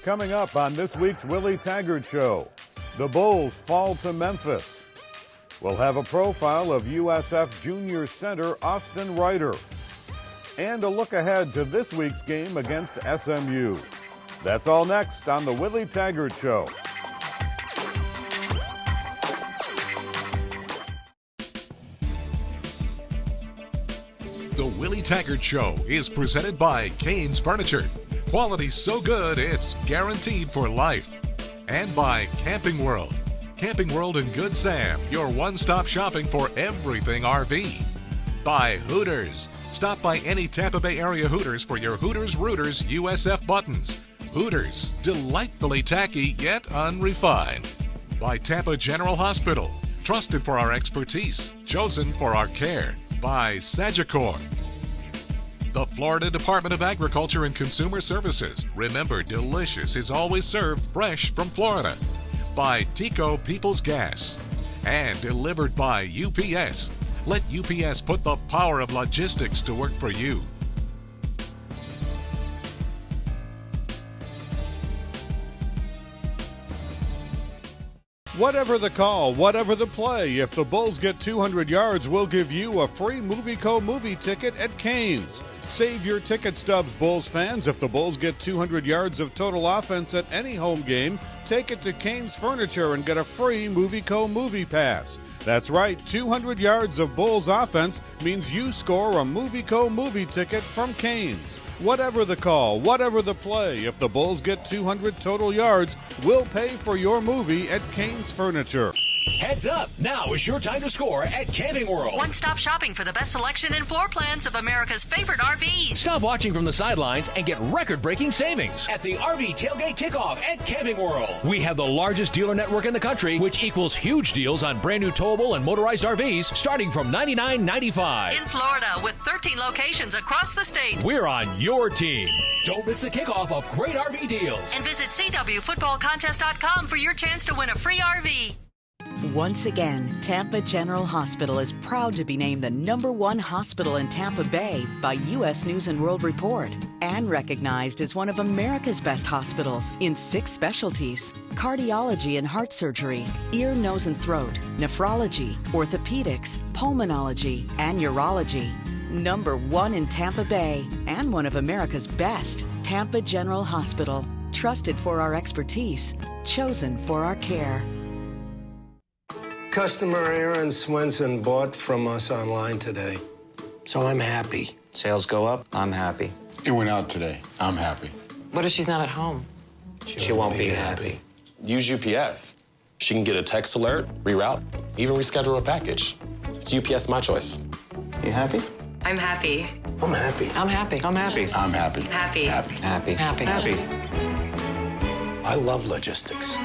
Coming up on this week's Willie Taggart Show, the Bulls fall to Memphis. We'll have a profile of USF junior center Austin Reiter. And a look ahead to this week's game against SMU. That's all next on the Willie Taggart Show. The Willie Taggart Show is presented by Cain's Furniture. Quality so good, it's guaranteed for life. And by Camping World. Camping World and Good Sam, your one-stop shopping for everything RV. By Hooters. Stop by any Tampa Bay area Hooters for your Hooters Rooters USF buttons. Hooters, delightfully tacky yet unrefined. By Tampa General Hospital. Trusted for our expertise, chosen for our care. By Sagicor. The Florida Department of Agriculture and Consumer Services. Remember, delicious is always served fresh from Florida. By Tico People's Gas. And delivered by UPS. Let UPS put the power of logistics to work for you. Whatever the call, whatever the play, if the Bulls get 200 yards, we'll give you a free Movieco movie ticket at Cain's. Save your ticket stubs, Bulls fans. If the Bulls get 200 yards of total offense at any home game, take it to Cain's Furniture and get a free Movieco movie pass. That's right, 200 yards of Bulls offense means you score a Movieco movie ticket from Cain's. Whatever the call, whatever the play, if the Bulls get 200 total yards, we'll pay for your movie at Cain's Furniture. Heads up! Now is your time to score at Camping World. One-stop shopping for the best selection and floor plans of America's favorite RVs. Stop watching from the sidelines and get record-breaking savings at the RV Tailgate Kickoff at Camping World. We have the largest dealer network in the country, which equals huge deals on brand new towable and motorized RVs starting from $99.95. In Florida, with 13 locations across the state. We're on your team. Don't miss the kickoff of great RV deals. And visit CWFootballContest.com for your chance to win a free RV. Once again, Tampa General Hospital is proud to be named the #1 hospital in Tampa Bay by U.S. News & World Report and recognized as one of America's best hospitals in 6 specialties: cardiology and heart surgery, ear, nose and throat, nephrology, orthopedics, pulmonology, and urology. #1 in Tampa Bay and one of America's best, Tampa General Hospital. Trusted for our expertise, chosen for our care. Customer Aaron Swenson bought from us online today, so I'm happy. Sales go up, I'm happy. It went out today, I'm happy. What if she's not at home? She won't be happy. Use UPS. She can get a text alert, reroute, even reschedule a package. It's UPS My Choice. You happy? I'm happy. I'm happy. I'm happy. I'm happy. I'm happy. Happy. Happy. Happy. Happy. Happy. I love logistics.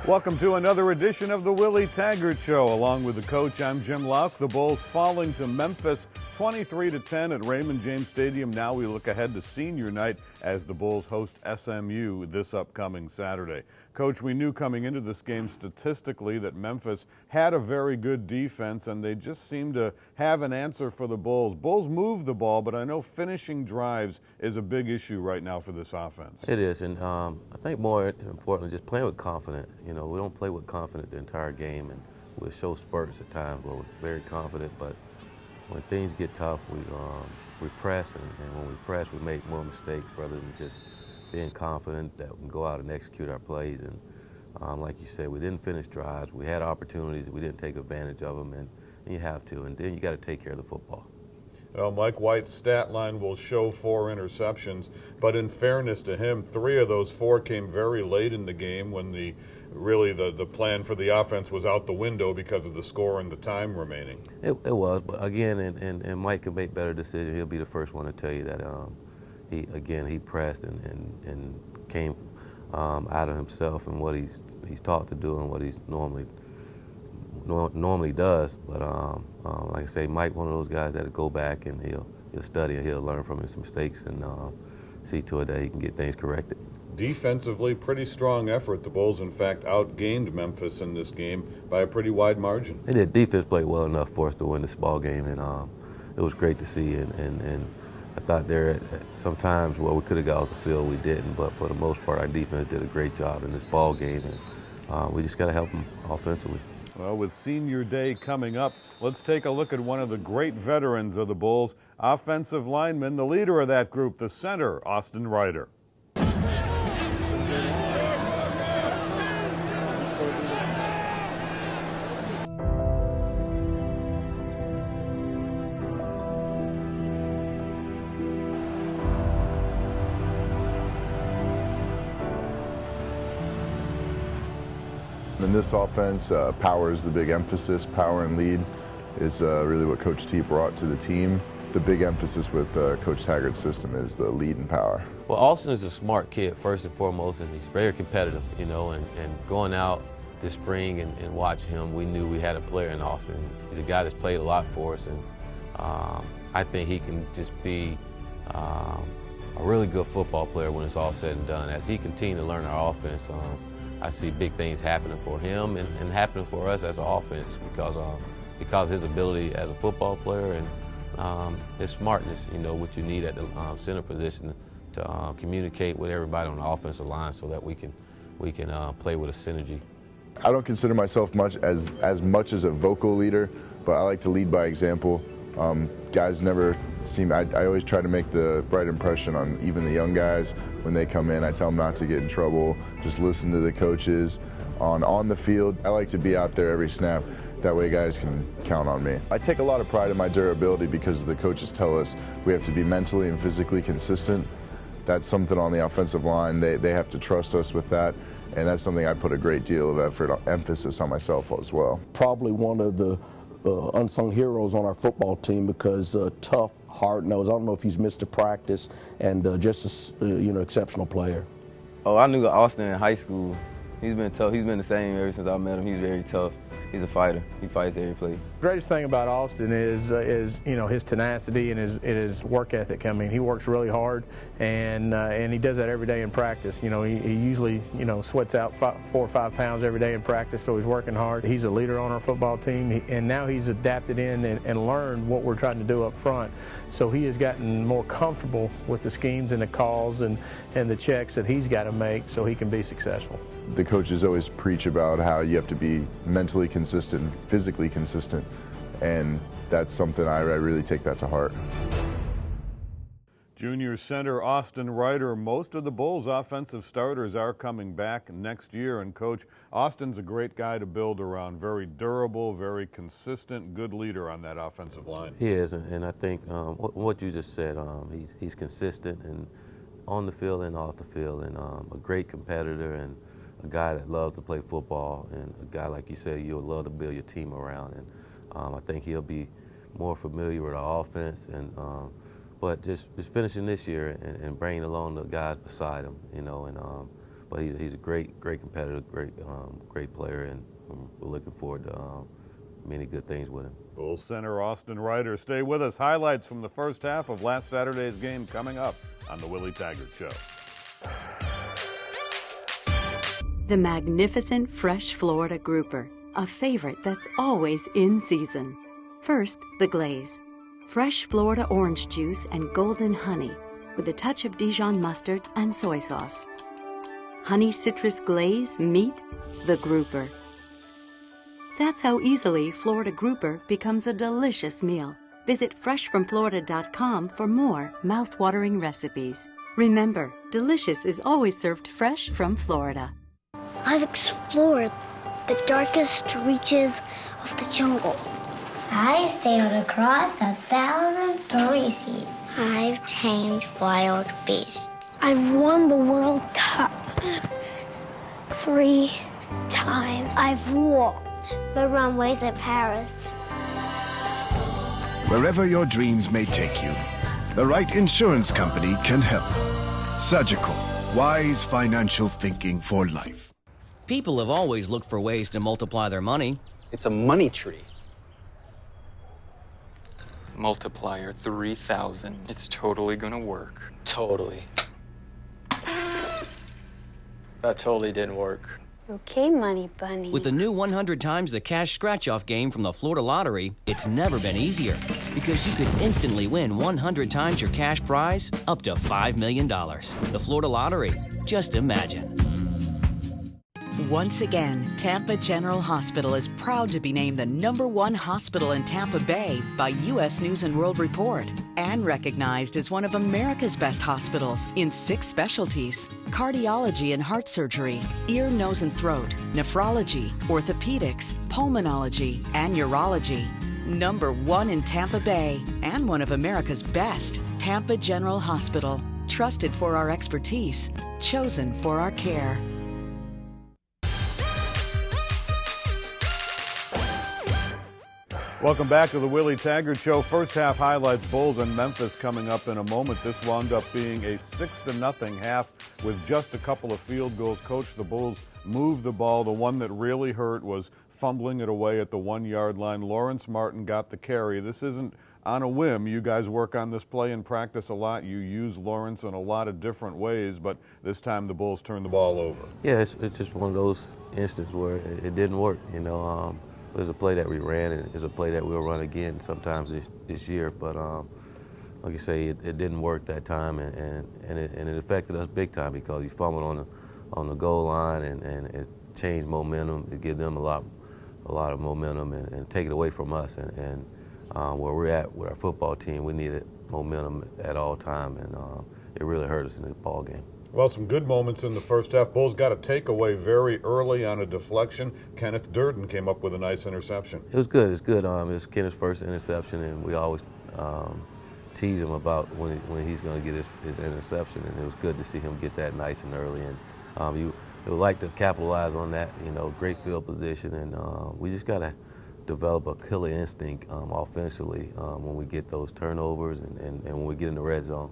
Welcome to another edition of the Willie Taggart Show. Along with the coach, I'm Jim Lauk. The Bulls falling to Memphis 23-10 at Raymond James Stadium. Now we look ahead to senior night as the Bulls host SMU this upcoming Saturday. Coach, we knew coming into this game statistically that Memphis had a very good defense, and they just seemed to have an answer for the Bulls. Bulls move the ball, but I know finishing drives is a big issue right now for this offense. It is, and I think more importantly, just playing with confidence. You know, we don't play with confidence the entire game, and we'll show spurts at times where we're very confident, but when things get tough, we press, and when we press, we make more mistakes rather than just being confident that we can go out and execute our plays. And like you said, we didn't finish drives. We had opportunities. We didn't take advantage of them, and you have to. And then you got to take care of the football. Well, Mike White's stat line will show 4 interceptions, but in fairness to him, 3 of those 4 came very late in the game when the plan for the offense was out the window because of the score and the time remaining. It was, but again, and Mike can make better decisions. He'll be the first one to tell you that he pressed and came out of himself and what he's taught to do and what he's normally does. But like I say, Mike, one of those guys that'll go back and he'll study and he'll learn from his mistakes and see to it that he can get things corrected. Defensively, pretty strong effort. The Bulls, in fact, outgained Memphis in this game by a pretty wide margin. They did. Defense played well enough for us to win this ball game, and it was great to see. And I thought there sometimes where we could have got off the field, we didn't, but for the most part, our defense did a great job in this ball game, and we just got to help them offensively. Well, with senior day coming up, let's take a look at one of the great veterans of the Bulls, offensive lineman, the leader of that group, the center, Austin Reiter. In this offense, power is the big emphasis. Power and lead is really what Coach T brought to the team. The big emphasis with Coach Taggart's system is the lead and power. Well, Austin is a smart kid, first and foremost, and he's very competitive, you know, and going out this spring and watching him, we knew we had a player in Austin. He's a guy that's played a lot for us, and I think he can just be a really good football player when it's all said and done. As he continues to learn our offense, I see big things happening for him and happening for us as an offense because of his ability as a football player and his smartness, you know, what you need at the center position to communicate with everybody on the offensive line so that we can play with a synergy. I don't consider myself as much as a vocal leader, but I like to lead by example. Guys never seem, I always try to make the right impression on even the young guys. When they come in, I tell them not to get in trouble, just listen to the coaches. On the field, I like to be out there every snap. That way guys can count on me. I take a lot of pride in my durability because the coaches tell us we have to be mentally and physically consistent. That's something on the offensive line. They have to trust us with that, and that's something I put a great deal of emphasis on myself as well. Probably one of the unsung heroes on our football team because tough, hard-nosed. I don't know if he's missed a practice, and just a exceptional player. Oh, I knew Austin in high school. He's been tough. He's been the same ever since I met him. He's very tough. He's a fighter. He fights every play. The greatest thing about Austin is his tenacity and his work ethic. I mean, he works really hard, and he does that every day in practice. You know, he usually sweats out 4 or 5 pounds every day in practice, so he's working hard. He's a leader on our football team, and now he's adapted in and learned what we're trying to do up front. So he has gotten more comfortable with the schemes and the calls and the checks that he's got to make so he can be successful. The coaches always preach about how you have to be mentally consistent, physically consistent, and that's something I really take that to heart. Junior center Austin Reiter, most of the Bulls' offensive starters are coming back next year, and Coach, Austin's a great guy to build around, very durable, very consistent, good leader on that offensive line. He is, and I think what you just said, he's consistent and on the field and off the field, and a great competitor and a guy that loves to play football, and a guy, like you said, you'll love to build your team around. And I think he'll be more familiar with our offense, and but just finishing this year and bringing along the guys beside him, but he's a great competitor, great player, and we're looking forward to many good things with him. Bulls center Austin Reiter. Stay with us. Highlights from the first half of last Saturday's game coming up on the Willie Taggart Show. The magnificent fresh Florida grouper, a favorite that's always in season. First, the glaze. Fresh Florida orange juice and golden honey with a touch of Dijon mustard and soy sauce. Honey citrus glaze meet the grouper. That's how easily Florida grouper becomes a delicious meal. Visit freshfromflorida.com for more mouth-watering recipes. Remember, delicious is always served fresh from Florida. I've explored the darkest reaches of the jungle. I sailed across 1,000 stormy seas. I've tamed wild beasts. I've won the World Cup 3 times. I've walked the runways at Paris. Wherever your dreams may take you, the right insurance company can help. Surgical, wise financial thinking for life. People have always looked for ways to multiply their money. It's a money tree. Multiplier 3,000. It's totally gonna work. Totally. That totally didn't work. Okay, Money Bunny. With the new 100 times the cash scratch-off game from the Florida Lottery, it's never been easier because you could instantly win 100 times your cash prize up to $5 million. The Florida Lottery. Just imagine. Once again, Tampa General Hospital is proud to be named the #1 hospital in Tampa Bay by U.S. News and World Report and recognized as one of America's best hospitals in 6 specialties: cardiology and heart surgery, ear, nose, and throat, nephrology, orthopedics, pulmonology, and urology. #1 in Tampa Bay and one of America's best, Tampa General Hospital. Trusted for our expertise, chosen for our care. Welcome back to the Willie Taggart Show. First half highlights, Bulls and Memphis coming up in a moment. This wound up being a 6-0 half with just a couple of field goals. Coach, the Bulls moved the ball. The one that really hurt was fumbling it away at the 1-yard line. Lawrence Martin got the carry. This isn't on a whim. You guys work on this play in practice a lot. You use Lawrence in a lot of different ways, but this time the Bulls turned the ball over. Yeah, it's just one of those instances where it didn't work, you know. It was a play that we ran, and it's a play that we'll run again sometimes this year. But like you say, it didn't work that time, and it affected us big time because he fumbled on the goal line, and it changed momentum. It gave them a lot of momentum and take it away from us. And where we're at with our football team, we needed momentum at all time, and it really hurt us in the ball game. Well, some good moments in the first half. Bulls got a takeaway very early on a deflection. Kenneth Durden came up with a nice interception. It was good. It's good. It was Kenneth's first interception, and we always tease him about when he's going to get his interception, and it was good to see him get that nice and early. And you would like to capitalize on that. You know, great field position, and we just got to develop a killer instinct offensively when we get those turnovers and when we get in the red zone.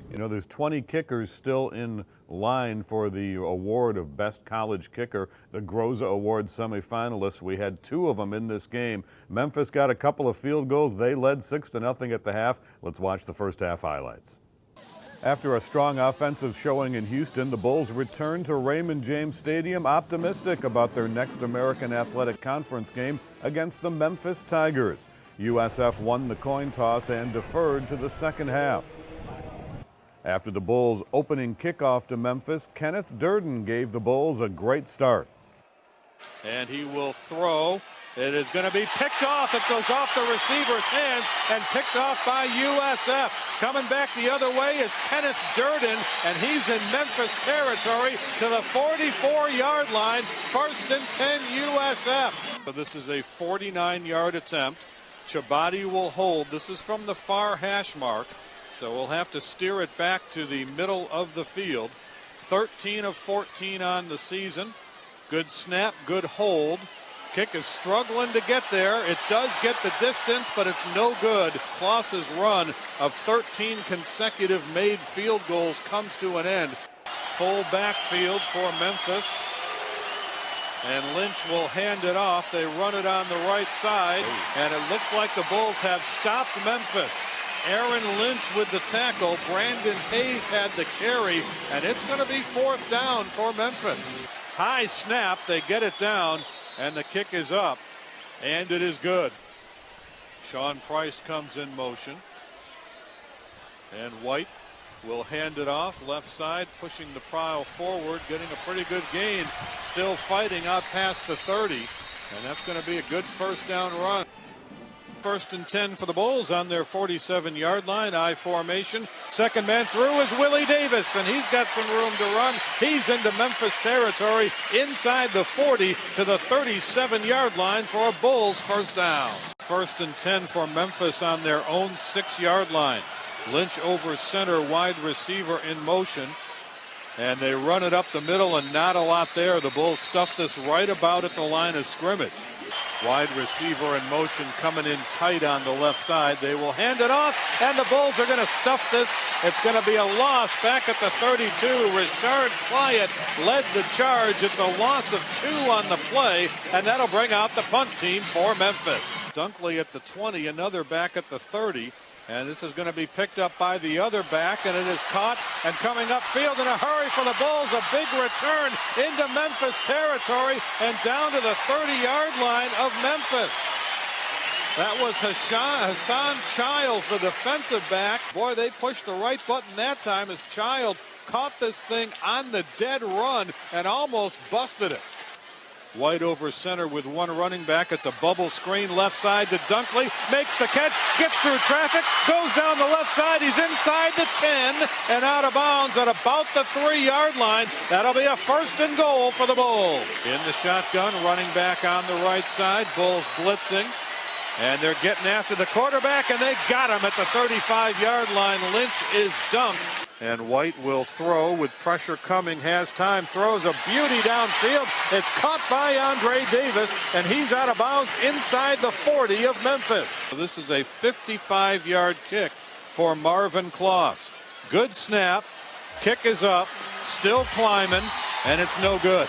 You know, there's 20 kickers still in line for the award of Best College Kicker, the Groza Award semifinalists. We had 2 of them in this game. Memphis got a couple of field goals. They led 6-0 at the half. Let's watch the first half highlights. After a strong offensive showing in Houston, the Bulls returned to Raymond James Stadium optimistic about their next American Athletic Conference game against the Memphis Tigers. USF won the coin toss and deferred to the second half. After the Bulls' opening kickoff to Memphis, Kenneth Durden gave the Bulls a great start. And he will throw. It is going to be picked off. It goes off the receiver's hands and picked off by USF. Coming back the other way is Kenneth Durden, and he's in Memphis territory to the 44-yard line. 1st and 10 USF. So this is a 49-yard attempt. Chabadi will hold. This is from the far hash mark. So we'll have to steer it back to the middle of the field. 13 of 14 on the season. Good snap, good hold. Kick is struggling to get there. It does get the distance, but it's no good. Kloss's run of 13 consecutive made field goals comes to an end. Full backfield for Memphis. And Lynch will hand it off. They run it on the right side, and it looks like the Bulls have stopped Memphis. Aaron Lynch with the tackle. Brandon Hayes had the carry, and it's going to be 4th down for Memphis. High snap, they get it down, and the kick is up, and it is good. Sean Price comes in motion, and White will hand it off. Left side, pushing the pile forward, getting a pretty good gain. Still fighting out past the 30, and that's going to be a good 1st down run. 1st and 10 for the Bulls on their 47-yard line. I formation. Second man through is Willie Davis, and he's got some room to run. He's into Memphis territory inside the 40 to the 37-yard line for a Bulls 1st down. 1st and 10 for Memphis on their own 6-yard line. Lynch over center, wide receiver in motion. And they run it up the middle, and not a lot there. The Bulls stuff this right about at the line of scrimmage. Wide receiver in motion, coming in tight on the left side. They will hand it off, and the Bulls are going to stuff this. It's going to be a loss back at the 32. Richard Clyott led the charge. It's a loss of 2 on the play, and that'll bring out the punt team for Memphis. Dunkley at the 20, another back at the 30. And this is going to be picked up by the other back, and it is caught and coming upfield in a hurry for the Bulls. A big return into Memphis territory and down to the 30-yard line of Memphis. That was Hassan Childs, the defensive back. Boy, they pushed the right button that time as Childs caught this thing on the dead run and almost busted it. White over center with one running back. It's a bubble screen left side to Dunkley. Makes the catch, gets through traffic, goes down the left side. He's inside the 10 and out of bounds at about the 3-yard line. That'll be a 1st and goal for the Bulls. In the shotgun, running back on the right side. Bulls blitzing. And they're getting after the quarterback, and they got him at the 35-yard line. Lynch is dumped. And White will throw with pressure coming, has time, throws a beauty downfield. It's caught by Andre Davis, and he's out of bounds inside the 40 of Memphis. This is a 55-yard kick for Marvin Kloss. Good snap, kick is up, still climbing, and it's no good.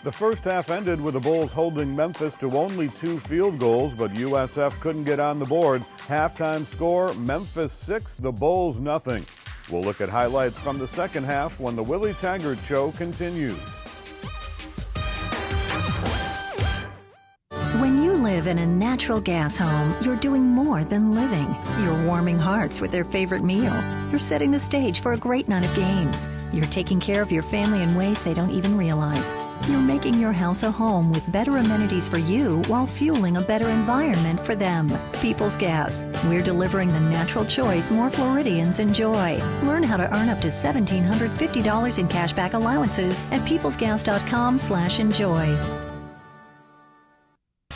The first half ended with the Bulls holding Memphis to only 2 field goals, but USF couldn't get on the board. Halftime score, Memphis 6, the Bulls nothing. We'll look at highlights from the second half when the Willie Taggart Show continues. When you live in a natural gas home, you're doing more than living. You're warming hearts with their favorite meal. You're setting the stage for a great night of games. You're taking care of your family in ways they don't even realize. You're making your house a home with better amenities for you while fueling a better environment for them. People's Gas. We're delivering the natural choice more Floridians enjoy. Learn how to earn up to $1,750 in cashback allowances at peoplesgas.com/enjoy.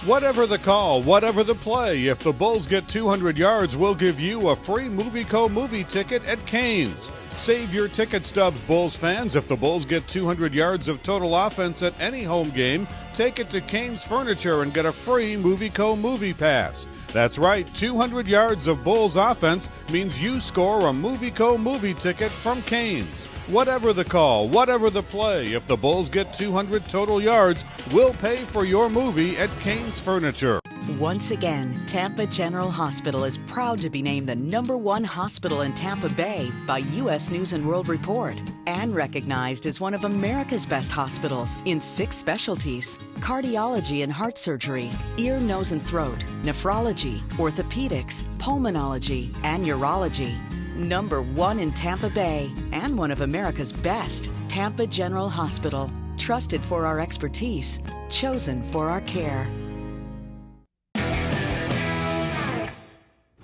Whatever the call, whatever the play, if the Bulls get 200 yards, we'll give you a free Movieco movie ticket at Canes. Save your ticket stubs, Bulls fans. If the Bulls get 200 yards of total offense at any home game, take it to Canes Furniture and get a free Movieco movie pass. That's right, 200 yards of Bulls offense means you score a Movieco movie ticket from Canes. Whatever the call, whatever the play, if the Bulls get 200 total yards, we'll pay for your movie at Canes Furniture. Once again, Tampa General Hospital is proud to be named the #1 hospital in Tampa Bay by U.S. News and World Report and recognized as one of America's best hospitals in 6 specialties: cardiology and heart surgery, ear, nose, and throat, nephrology, orthopedics, pulmonology, and urology. #1 in Tampa Bay and one of America's best, Tampa General Hospital. Trusted for our expertise, chosen for our care.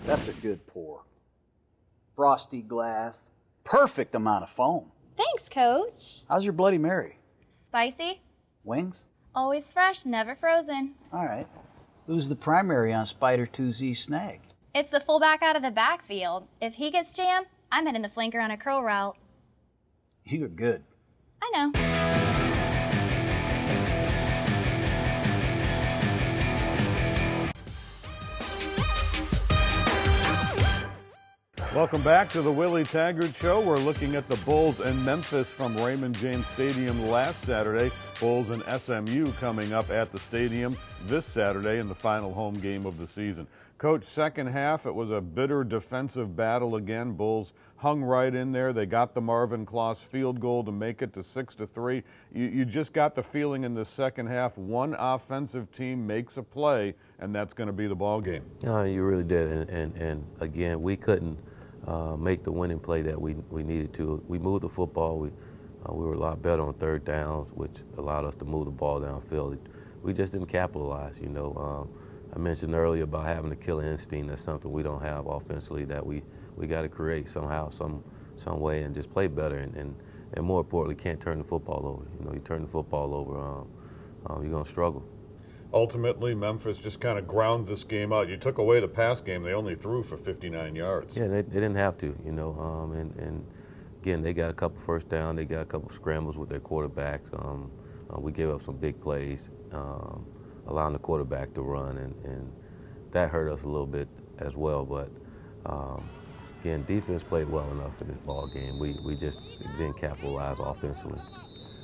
That's a good pour. Frosty glass, perfect amount of foam. Thanks, Coach. How's your Bloody Mary? Spicy. Wings? Always fresh, never frozen. All right. Who's the primary on Spider 2Z Snag? It's the fullback out of the backfield. If he gets jammed, I'm heading the flanker on a curl route. You're good. I know. Welcome back to the Willie Taggart Show. We're looking at the Bulls and Memphis from Raymond James Stadium last Saturday. Bulls and SMU coming up at the stadium this Saturday in the final home game of the season. Coach, second half, it was a bitter defensive battle again. Bulls hung right in there. They got the Marvin Kloss field goal to make it to 6-3. You just got the feeling in the second half one offensive team makes a play, and that's going to be the ball game. No, you really did. And again, we couldn't make the winning play that we needed to. We moved the football. We were a lot better on third downs, which allowed us to move the ball downfield. We just didn't capitalize, you know. I mentioned earlier about having a killer instinct. That's something we don't have offensively, that we got to create somehow, some way, and just play better. And more importantly, can't turn the football over. You know, you turn the football over, you're going to struggle. Ultimately, Memphis just kind of ground this game out. You took away the pass game. They only threw for 59 yards. Yeah, they didn't have to, you know. And again, they got a couple first down. They got a couple scrambles with their quarterbacks. We gave up some big plays, allowing the quarterback to run, and that hurt us a little bit as well. But again, defense played well enough in this ball game. We just didn't capitalize offensively.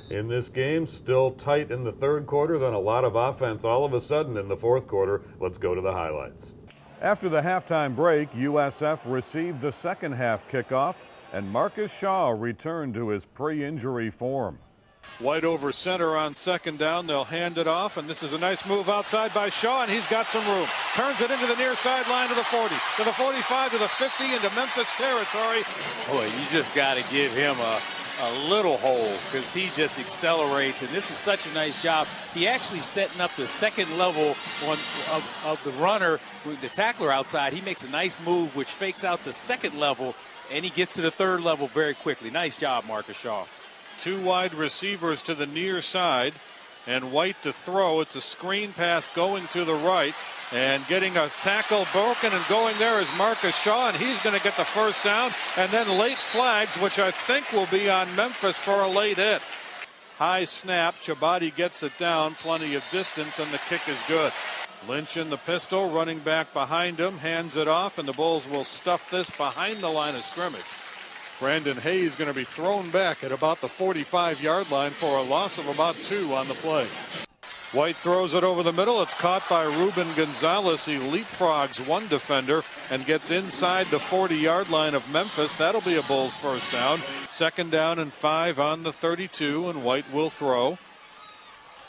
In this game, still tight in the third quarter, then a lot of offense all of a sudden in the fourth quarter. Let's go to the highlights. After the halftime break, USF received the second half kickoff, and Marcus Shaw returned to his pre-injury form. White over center on second down. They'll hand it off, and this is a nice move outside by Shaw, and he's got some room. Turns it into the near sideline to the 40, to the 45, to the 50, into Memphis territory. Boy, you just got to give him a little hole because he just accelerates, and this is such a nice job. He actually setting up the second level of the runner with the tackler outside. He makes a nice move which fakes out the second level, and he gets to the third level very quickly. Nice job, Marcus Shaw. Two wide receivers to the near side, and White to throw. It's a screen pass going to the right, and getting a tackle broken and going there is Marcus Shaw, and he's going to get the first down, and then late flags, which I think will be on Memphis for a late hit. High snap, Chabadi gets it down, plenty of distance, and the kick is good. Lynch in the pistol, running back behind him, hands it off, and the Bulls will stuff this behind the line of scrimmage. Brandon Hayes going to be thrown back at about the 45-yard line for a loss of about 2 on the play. White throws it over the middle. It's caught by Ruben Gonzalez. He leapfrogs one defender and gets inside the 40-yard line of Memphis. That'll be a Bulls first down. Second down and 5 on the 32, and White will throw.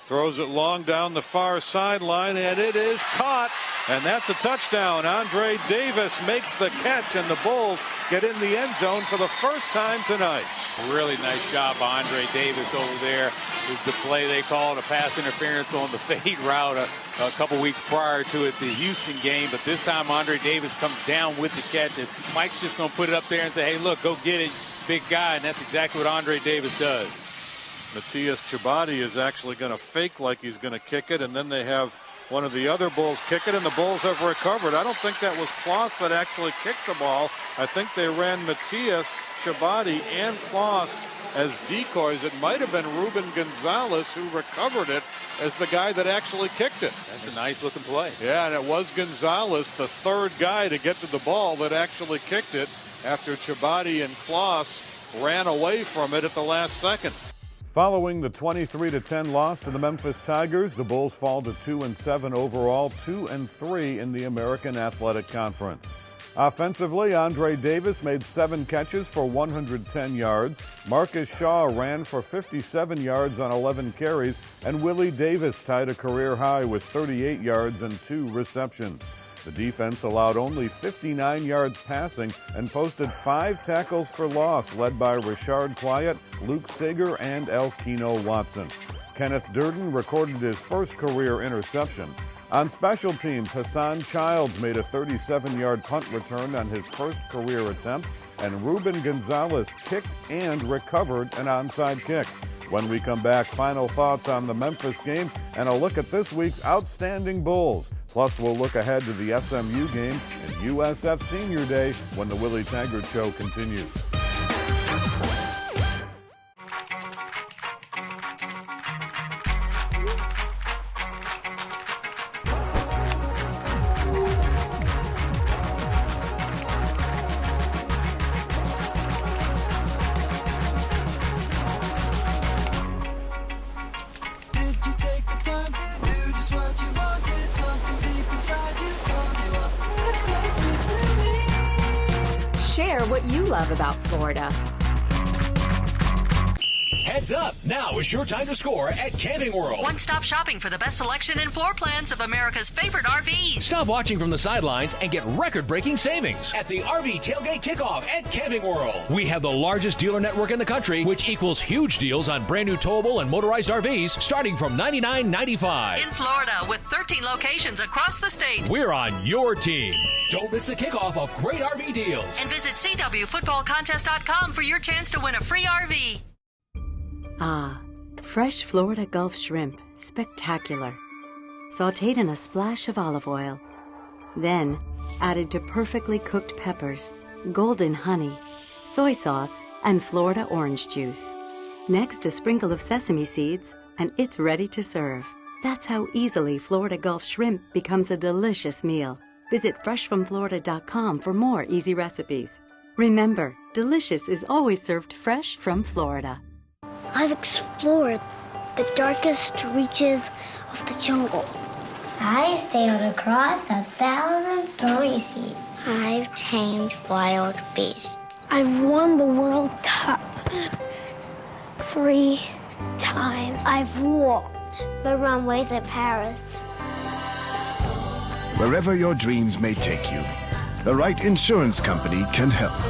Throws it long down the far sideline, and it is caught, and that's a touchdown. Andre Davis makes the catch, and the Bulls get in the end zone for the first time tonight. Really nice job by Andre Davis over there. It's the play they called a pass interference on the fade route a couple weeks prior to it, the Houston game, but this time Andre Davis comes down with the catch, and Mike's just going to put it up there and say, hey, look, go get it, big guy, and that's exactly what Andre Davis does. Matthias Chabadi is actually going to fake like he's going to kick it, and then they have one of the other Bulls kick it, and the Bulls have recovered. I don't think that was Kloss that actually kicked the ball. I think they ran Matthias Chabadi and Kloss as decoys. It might have been Ruben Gonzalez who recovered it as the guy that actually kicked it. That's a nice looking play. Yeah, and it was Gonzalez, the third guy to get to the ball, that actually kicked it after Chabadi and Kloss ran away from it at the last second. Following the 23-10 loss to the Memphis Tigers, the Bulls fall to 2-7 overall, 2-3 in the American Athletic Conference. Offensively, Andre Davis made 7 catches for 110 yards. Marcus Shaw ran for 57 yards on 11 carries, and Willie Davis tied a career high with 38 yards and 2 receptions. The defense allowed only 59 yards passing and posted 5 tackles for loss, led by Richard Quiet, Luke Sager, and Elkino Watson. Kenneth Durden recorded his first career interception. On special teams, Hassan Childs made a 37-yard punt return on his first career attempt, and Ruben Gonzalez kicked and recovered an onside kick. When we come back, final thoughts on the Memphis game and a look at this week's outstanding Bulls. Plus, we'll look ahead to the SMU game and USF Senior Day when the Willie Taggart Show continues. Share what you love about Florida. Heads up! Now is your time to score at Camping World. One-stop shopping for the best selection and floor plans of America's favorite RVs. Stop watching from the sidelines and get record-breaking savings at the RV Tailgate Kickoff at Camping World. We have the largest dealer network in the country, which equals huge deals on brand new towable and motorized RVs starting from $99.95. In Florida, with 13 locations across the state. We're on your team. Don't miss the kickoff of great RV deals. And visit CWFootballContest.com for your chance to win a free RV. Ah, fresh Florida Gulf shrimp, spectacular. Sautéed in a splash of olive oil. Then added to perfectly cooked peppers, golden honey, soy sauce, and Florida orange juice. Next, a sprinkle of sesame seeds, and it's ready to serve. That's how easily Florida Gulf shrimp becomes a delicious meal. Visit freshfromflorida.com for more easy recipes. Remember, delicious is always served fresh from Florida. I've explored the darkest reaches of the jungle. I sailed across 1,000 stormy seas. I've tamed wild beasts. I've won the World Cup 3 times. I've walked the runways at Paris. Wherever your dreams may take you, the right insurance company can help.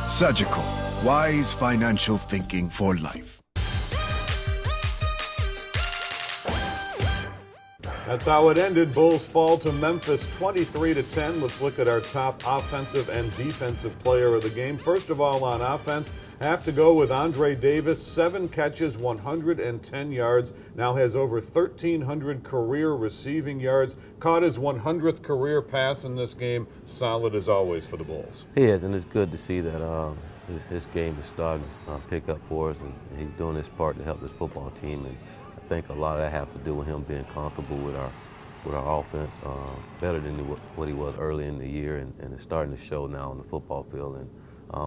Surgical, wise financial thinking for life. That's how it ended. Bulls fall to Memphis 23-10. Let's look at our top offensive and defensive player of the game. First of all, on offense, have to go with Andre Davis. 7 catches, 110 yards. Now has over 1,300 career receiving yards. Caught his 100th career pass in this game. Solid as always for the Bulls. He is, and it's good to see that his game is starting to pick up for us, and he's doing his part to help this football team. And I think a lot of that has to do with him being comfortable with our offense, better than what he was early in the year, and it's starting to show now on the football field. And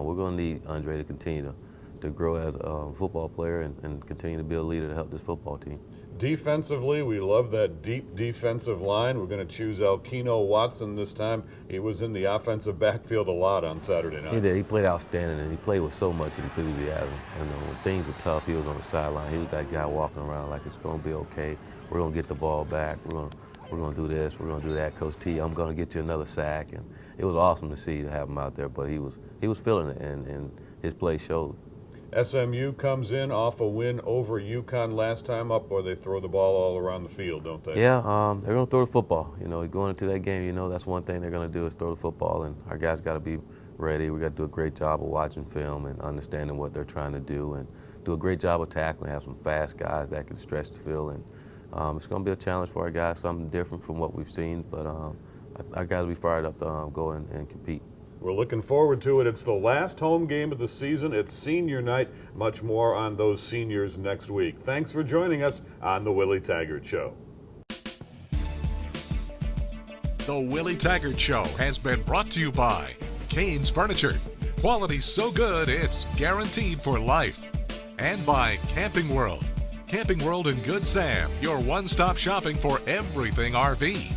we're going to need Andre to continue to grow as a football player and continue to be a leader to help this football team. Defensively, we love that deep defensive line. We're going to choose Elkino Watson this time. He was in the offensive backfield a lot on Saturday night. He did. He played outstanding, and he played with so much enthusiasm. And when things were tough, he was on the sideline. He was that guy walking around like it's going to be okay. We're going to get the ball back. We're going to do this. We're going to do that. Coach T, I'm going to get you another sack. And it was awesome to see to have him out there. But he was feeling it, and his play showed. SMU comes in off a win over UConn last time up, or they throw the ball all around the field, don't they? Yeah, they're going to throw the football. You know, going into that game, you know, that's one thing they're going to do is throw the football, and our guys got to be ready. We got to do a great job of watching film and understanding what they're trying to do, and do a great job of tackling, have some fast guys that can stretch the field. And it's going to be a challenge for our guys, something different from what we've seen, but our guys will be fired up to go and compete. We're looking forward to it. It's the last home game of the season. It's senior night. Much more on those seniors next week. Thanks for joining us on The Willie Taggart Show. The Willie Taggart Show has been brought to you by Cain's Furniture. Quality so good, it's guaranteed for life. And by Camping World. Camping World in Good Sam, your one-stop shopping for everything RV.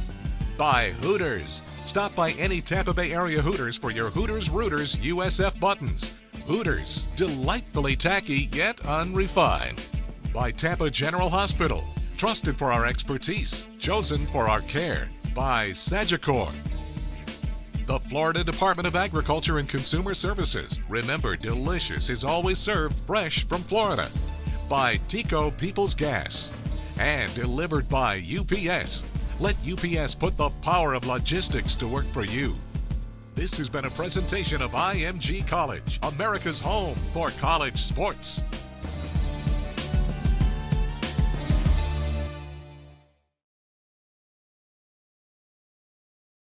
By Hooters. Stop by any Tampa Bay area Hooters for your Hooters Rooters USF buttons. Hooters, delightfully tacky yet unrefined. By Tampa General Hospital. Trusted for our expertise, chosen for our care. By Sagicor. The Florida Department of Agriculture and Consumer Services. Remember, delicious is always served fresh from Florida. By Tico People's Gas. And delivered by UPS. Let UPS put the power of logistics to work for you. This has been a presentation of IMG College, America's home for college sports.